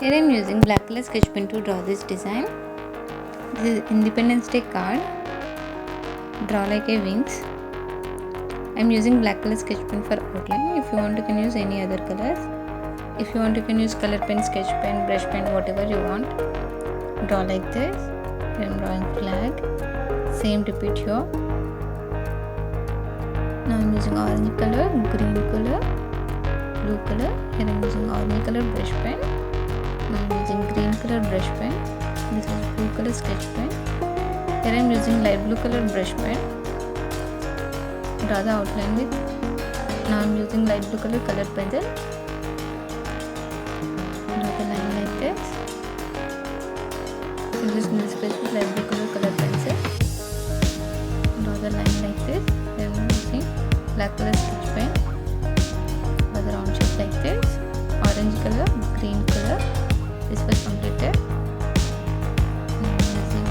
Here I am using black color sketch pen to draw this design. This is Independence Day card. Draw like a wings. I am using black color sketch pen for outline. If you want, you can use any other colors. If you want, you can use color pen, sketch pen, brush pen, whatever you want. Draw like this. I am drawing flag. Same repeat here. Now I am using orange color, green color, blue color. Here I am using orange color brush pen. Now I am using green color brush pen. This is blue color sketch pen. Here I am using light blue color brush pen. Draw the outline with. Now I am using light blue color colored pencil. Draw the line like this. Fill this middle space with light blue color colored pencil. Draw the line like this. Then I am using black color sketch pen. Draw the round shape like this. Orange color, green color. This was completed. I am using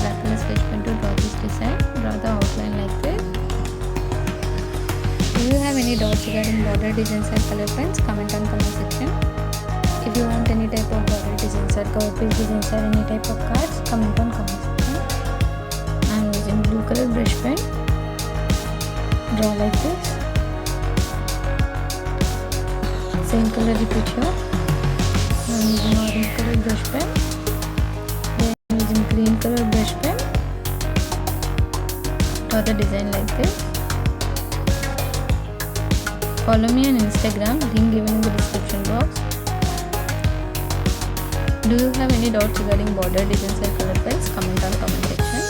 black color sketch pen to draw this design. Draw the outline like this. Do you have any doubts regarding border designs or color pens? Comment on comment section. If you want any type of border designs or cover page designs or any type of cards, comment on comment section. I am using blue color brush pen. Draw like this. Same color repeat here. I am using orange color brush pen. Then I am using green color brush pen. Draw the design like this. Follow me on Instagram, link given in the description box. Do you have any doubts regarding border designs or color pens? Comment on comment section.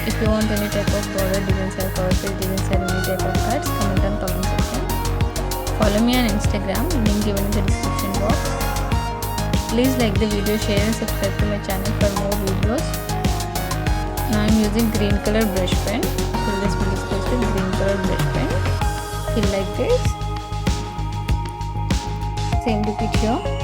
If you want any type of border designs or cover page designs or any type of cards, comment on comment section. Follow me on Instagram, link given in the description box. Please like the video, share and subscribe to my channel for more videos. Now I am using green color brush pen. Fill this middle space with green color brush pen. Fill like this. Same repeat here.